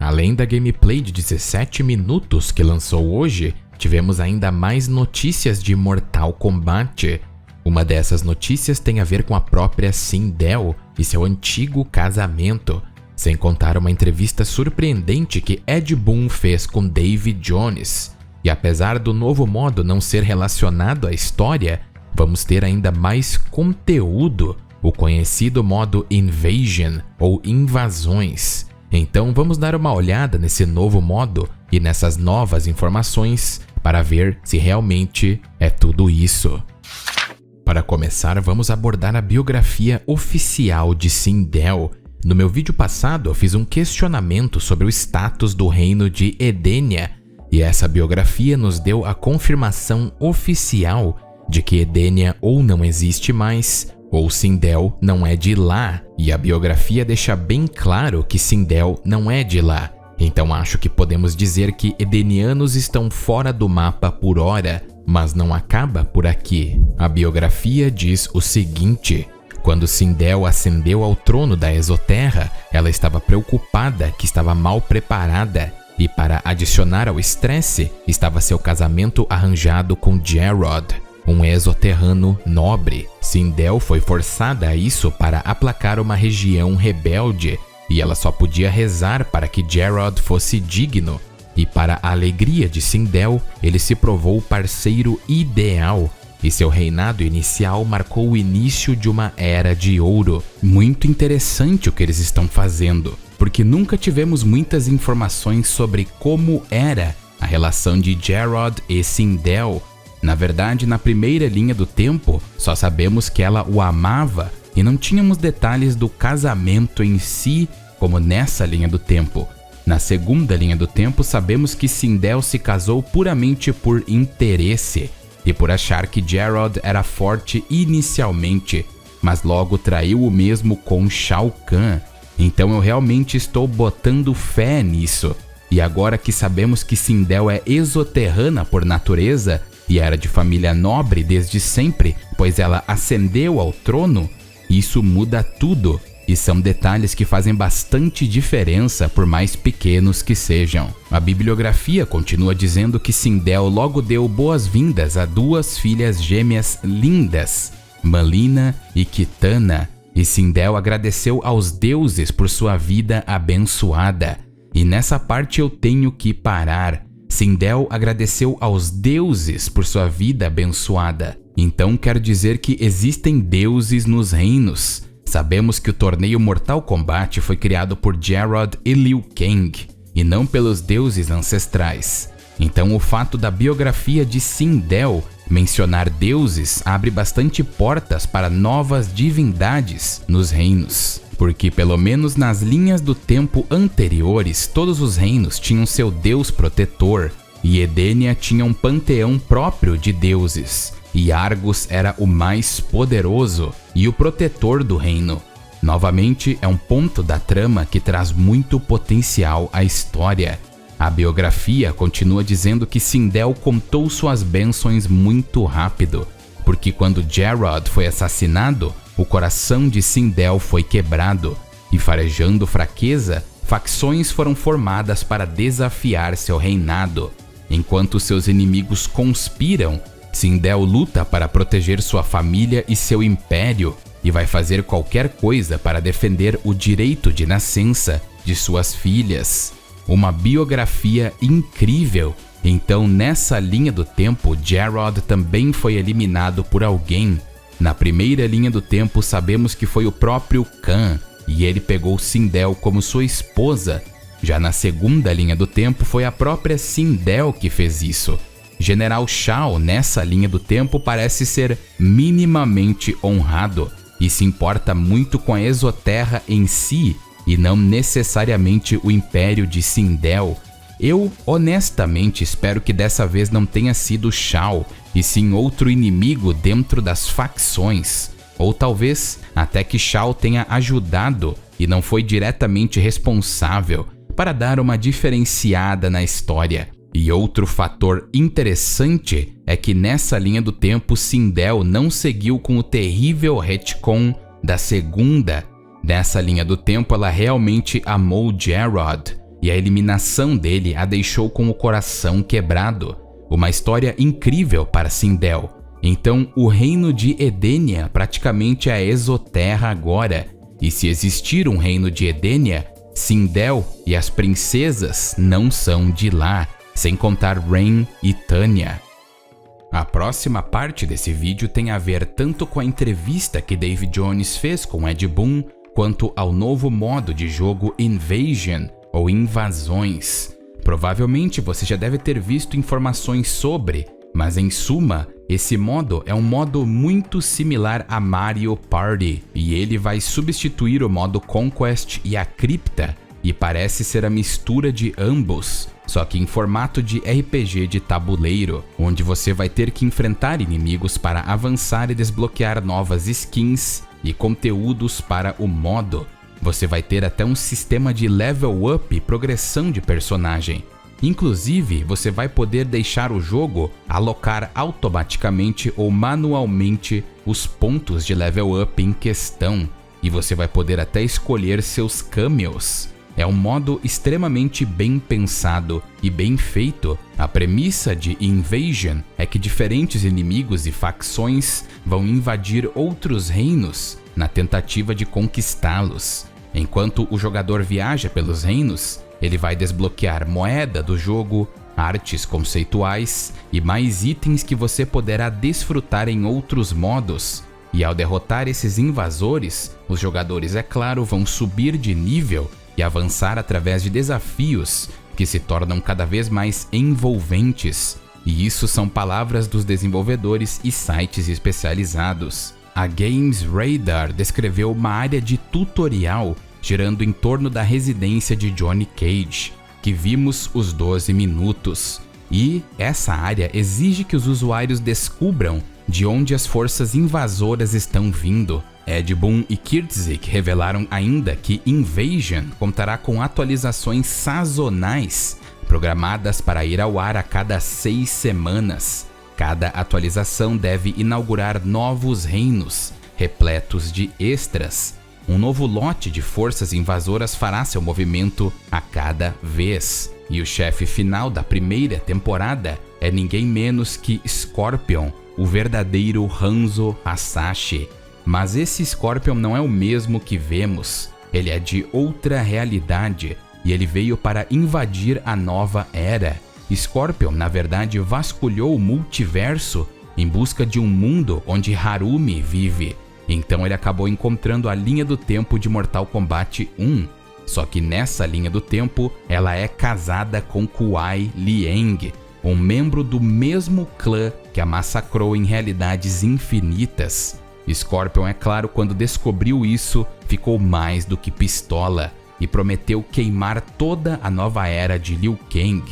Além da gameplay de 17 minutos que lançou hoje, tivemos ainda mais notícias de Mortal Kombat. Uma dessas notícias tem a ver com a própria Sindel e seu antigo casamento, sem contar uma entrevista surpreendente que Ed Boon fez com Davy Jones. E apesar do novo modo não ser relacionado à história, vamos ter ainda mais conteúdo, o conhecido modo Invasion ou Invasões. Então vamos dar uma olhada nesse novo modo e nessas novas informações para ver se realmente é tudo isso. Para começar, vamos abordar a biografia oficial de Sindel. No meu vídeo passado, eu fiz um questionamento sobre o status do reino de Edenia, e essa biografia nos deu a confirmação oficial de que Edenia ou não existe mais, ou Sindel não é de lá, e a biografia deixa bem claro que Sindel não é de lá. Então acho que podemos dizer que edenianos estão fora do mapa por hora, mas não acaba por aqui. A biografia diz o seguinte: quando Sindel ascendeu ao trono da Exoterra, ela estava preocupada que estava mal preparada, e para adicionar ao estresse, estava seu casamento arranjado com Jarod, um exoterrano nobre. Sindel foi forçada a isso para aplacar uma região rebelde, e ela só podia rezar para que Jarod fosse digno. E para a alegria de Sindel, ele se provou o parceiro ideal, e seu reinado inicial marcou o início de uma era de ouro. Muito interessante o que eles estão fazendo, porque nunca tivemos muitas informações sobre como era a relação de Jarod e Sindel. Na verdade, na primeira linha do tempo, só sabemos que ela o amava e não tínhamos detalhes do casamento em si, como nessa linha do tempo. Na segunda linha do tempo, sabemos que Sindel se casou puramente por interesse e por achar que Jarod era forte inicialmente, mas logo traiu o mesmo com Shao Kahn. Então eu realmente estou botando fé nisso. E agora que sabemos que Sindel é exoterrana por natureza e era de família nobre desde sempre, pois ela ascendeu ao trono, isso muda tudo. E são detalhes que fazem bastante diferença, por mais pequenos que sejam. A bibliografia continua dizendo que Sindel logo deu boas-vindas a duas filhas gêmeas lindas, Malina e Kitana, e Sindel agradeceu aos deuses por sua vida abençoada. E nessa parte eu tenho que parar. Sindel agradeceu aos deuses por sua vida abençoada. Então quer dizer que existem deuses nos reinos. Sabemos que o torneio Mortal Kombat foi criado por Jarod e Liu Kang, e não pelos deuses ancestrais. Então o fato da biografia de Sindel mencionar deuses abre bastante portas para novas divindades nos reinos. Porque pelo menos nas linhas do tempo anteriores, todos os reinos tinham seu deus protetor, e Edenia tinha um panteão próprio de deuses. E Argus era o mais poderoso e o protetor do reino. Novamente, é um ponto da trama que traz muito potencial à história. A biografia continua dizendo que Sindel contou suas bênçãos muito rápido, porque quando Jarod foi assassinado, o coração de Sindel foi quebrado, e farejando fraqueza, facções foram formadas para desafiar seu reinado. Enquanto seus inimigos conspiram, Sindel luta para proteger sua família e seu império, e vai fazer qualquer coisa para defender o direito de nascença de suas filhas. Uma biografia incrível. Então, nessa linha do tempo, Jarod também foi eliminado por alguém. Na primeira linha do tempo, sabemos que foi o próprio Kahn, e ele pegou Sindel como sua esposa. Já na segunda linha do tempo, foi a própria Sindel que fez isso. General Shao, nessa linha do tempo, parece ser minimamente honrado e se importa muito com a Exoterra em si e não necessariamente o Império de Sindel. Eu, honestamente, espero que dessa vez não tenha sido Shao, e sim outro inimigo dentro das facções. Ou talvez até que Shao tenha ajudado e não foi diretamente responsável, para dar uma diferenciada na história. E outro fator interessante é que nessa linha do tempo Sindel não seguiu com o terrível retcon da segunda. Nessa linha do tempo ela realmente amou Jarod, e a eliminação dele a deixou com o coração quebrado. Uma história incrível para Sindel. Então, o reino de Edenia praticamente é a Exoterra agora. E se existir um reino de Edenia, Sindel e as princesas não são de lá, sem contar Rain e Tanya. A próxima parte desse vídeo tem a ver tanto com a entrevista que Dave Jones fez com Ed Boon, quanto ao novo modo de jogo Invasion, ou Invasões. Provavelmente você já deve ter visto informações sobre, mas em suma, esse modo é um modo muito similar a Mario Party, e ele vai substituir o modo Conquest e a Cripta, e parece ser a mistura de ambos, só que em formato de RPG de tabuleiro, onde você vai ter que enfrentar inimigos para avançar e desbloquear novas skins e conteúdos para o modo. Você vai ter até um sistema de level up e progressão de personagem. Inclusive, você vai poder deixar o jogo alocar automaticamente ou manualmente os pontos de level up em questão, e você vai poder até escolher seus cameos. É um modo extremamente bem pensado e bem feito. A premissa de Invasion é que diferentes inimigos e facções vão invadir outros reinos na tentativa de conquistá-los. Enquanto o jogador viaja pelos reinos, ele vai desbloquear moeda do jogo, artes conceituais e mais itens que você poderá desfrutar em outros modos. E ao derrotar esses invasores, os jogadores, é claro, vão subir de nível e avançar através de desafios que se tornam cada vez mais envolventes. E isso são palavras dos desenvolvedores e sites especializados. A Games Radar descreveu uma área de tutorial girando em torno da residência de Johnny Cage, que vimos os 12 minutos. E essa área exige que os usuários descubram de onde as forças invasoras estão vindo. Ed Boon e Kirtzik revelaram ainda que Invasion contará com atualizações sazonais, programadas para ir ao ar a cada 6 semanas. Cada atualização deve inaugurar novos reinos, repletos de extras. Um novo lote de forças invasoras fará seu movimento a cada vez. E o chefe final da primeira temporada é ninguém menos que Scorpion, o verdadeiro Hanzo Hasashi. Mas esse Scorpion não é o mesmo que vemos. Ele é de outra realidade e ele veio para invadir a nova era. Scorpion, na verdade, vasculhou o multiverso em busca de um mundo onde Harumi vive. Então ele acabou encontrando a linha do tempo de Mortal Kombat 1. Só que nessa linha do tempo, ela é casada com Kuai Liang, um membro do mesmo clã que a massacrou em realidades infinitas. Scorpion, é claro, quando descobriu isso, ficou mais do que pistola e prometeu queimar toda a nova era de Liu Kang.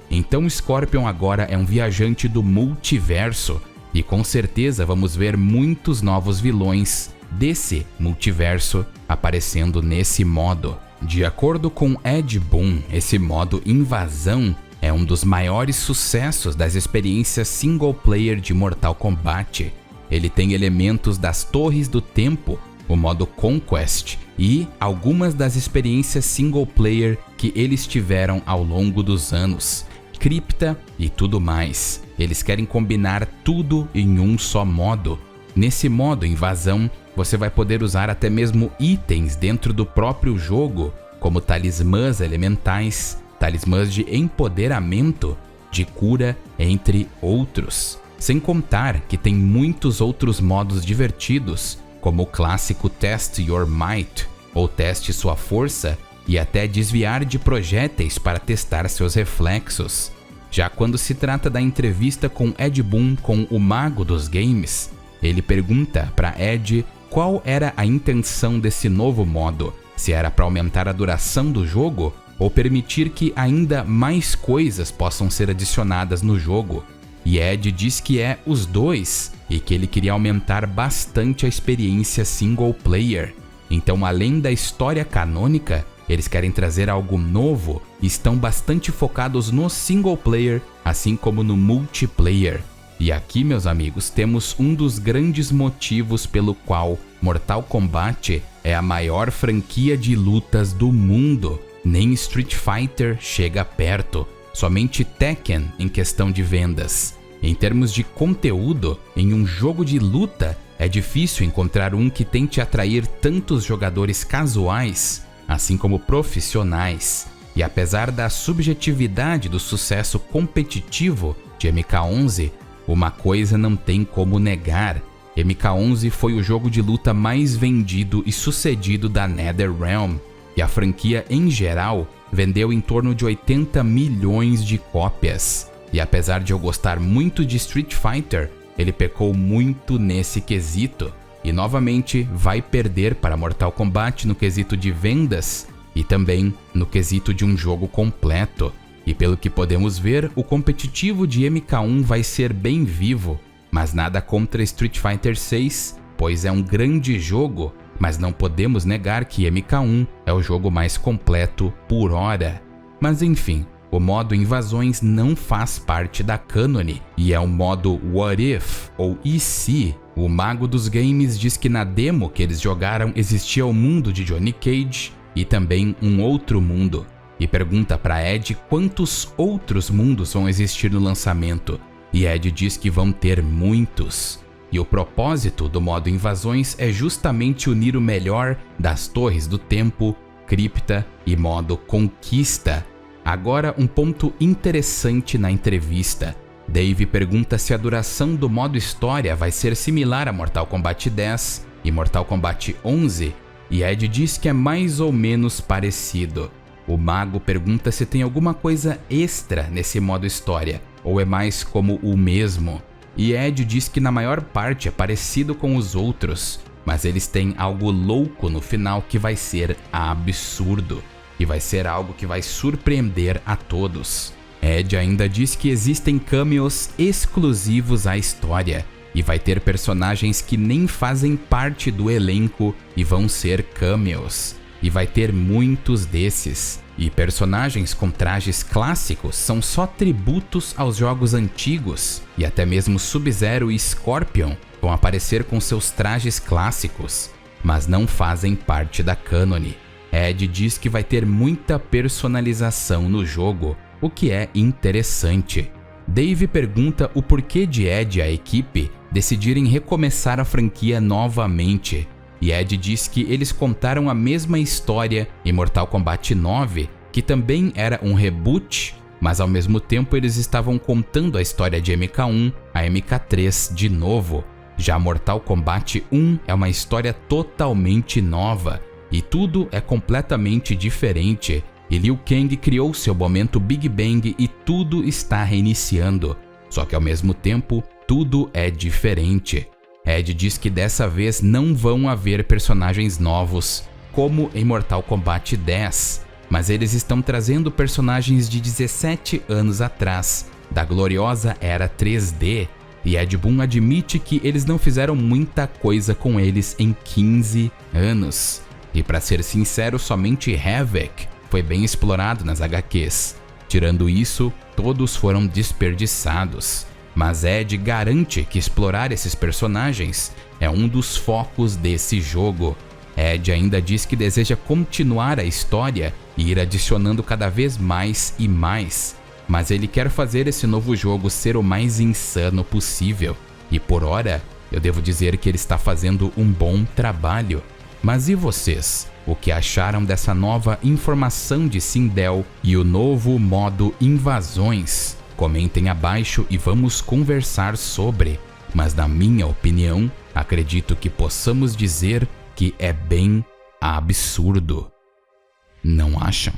Então Scorpion agora é um viajante do multiverso e com certeza vamos ver muitos novos vilões desse multiverso aparecendo nesse modo. De acordo com Ed Boon, esse modo Invasão é um dos maiores sucessos das experiências single player de Mortal Kombat. Ele tem elementos das Torres do Tempo, o modo Conquest e algumas das experiências single player que eles tiveram ao longo dos anos, Cripta e tudo mais. Eles querem combinar tudo em um só modo. Nesse modo Invasão, você vai poder usar até mesmo itens dentro do próprio jogo, como talismãs elementais, talismãs de empoderamento, de cura, entre outros. Sem contar que tem muitos outros modos divertidos, como o clássico Test Your Might, ou Teste Sua Força, e até desviar de projéteis para testar seus reflexos. Já quando se trata da entrevista com Ed Boon com o Mago dos Games, ele pergunta para Ed qual era a intenção desse novo modo, se era para aumentar a duração do jogo ou permitir que ainda mais coisas possam ser adicionadas no jogo. E Ed diz que é os dois e que ele queria aumentar bastante a experiência single player. Então, além da história canônica, eles querem trazer algo novo e estão bastante focados no single player, assim como no multiplayer. E aqui, meus amigos, temos um dos grandes motivos pelo qual Mortal Kombat é a maior franquia de lutas do mundo. Nem Street Fighter chega perto, somente Tekken em questão de vendas. Em termos de conteúdo, em um jogo de luta, é difícil encontrar um que tente atrair tantos jogadores casuais, assim como profissionais. E apesar da subjetividade do sucesso competitivo de MK11, uma coisa não tem como negar: MK11 foi o jogo de luta mais vendido e sucedido da NetherRealm, e a franquia em geral vendeu em torno de 80 milhões de cópias. E apesar de eu gostar muito de Street Fighter, ele pecou muito nesse quesito, e novamente vai perder para Mortal Kombat no quesito de vendas e também no quesito de um jogo completo. E pelo que podemos ver, o competitivo de MK1 vai ser bem vivo, mas nada contra Street Fighter 6, pois é um grande jogo, mas não podemos negar que MK1 é o jogo mais completo por hora. Mas enfim, o modo Invasões não faz parte da cânone e é um modo What If ou E se. O mago dos games diz que na demo que eles jogaram existia o mundo de Johnny Cage e também um outro mundo, e pergunta para Ed quantos outros mundos vão existir no lançamento, e Ed diz que vão ter muitos. E o propósito do modo Invasões é justamente unir o melhor das Torres do Tempo, Cripta e modo Conquista. Agora, um ponto interessante na entrevista. Dave pergunta se a duração do modo História vai ser similar a Mortal Kombat 10 e Mortal Kombat 11, e Ed diz que é mais ou menos parecido. O mago pergunta se tem alguma coisa extra nesse modo História, ou é mais como o mesmo. E Ed diz que na maior parte é parecido com os outros, mas eles têm algo louco no final que vai ser absurdo. E vai ser algo que vai surpreender a todos. Ed ainda diz que existem cameos exclusivos à história, e vai ter personagens que nem fazem parte do elenco e vão ser cameos. E vai ter muitos desses. E personagens com trajes clássicos são só tributos aos jogos antigos, e até mesmo Sub-Zero e Scorpion vão aparecer com seus trajes clássicos, mas não fazem parte da cânone. Ed diz que vai ter muita personalização no jogo, o que é interessante. Dave pergunta o porquê de Ed e a equipe decidirem recomeçar a franquia novamente, e Ed diz que eles contaram a mesma história em Mortal Kombat 9, que também era um reboot, mas ao mesmo tempo eles estavam contando a história de MK1 a MK3 de novo. Já Mortal Kombat 1 é uma história totalmente nova, e tudo é completamente diferente, e Liu Kang criou seu momento Big Bang e tudo está reiniciando. Só que ao mesmo tempo, tudo é diferente. Ed diz que dessa vez não vão haver personagens novos, como em Mortal Kombat 10, mas eles estão trazendo personagens de 17 anos atrás, da gloriosa era 3D, e Ed Boon admite que eles não fizeram muita coisa com eles em 15 anos. E para ser sincero, somente Havoc foi bem explorado nas HQs. Tirando isso, todos foram desperdiçados. Mas Ed garante que explorar esses personagens é um dos focos desse jogo. Ed ainda diz que deseja continuar a história e ir adicionando cada vez mais e mais. Mas ele quer fazer esse novo jogo ser o mais insano possível. E por hora, eu devo dizer que ele está fazendo um bom trabalho. Mas e vocês? O que acharam dessa nova informação de Sindel e o novo modo Invasões? Comentem abaixo e vamos conversar sobre. Mas na minha opinião, acredito que possamos dizer que é bem absurdo. Não acham?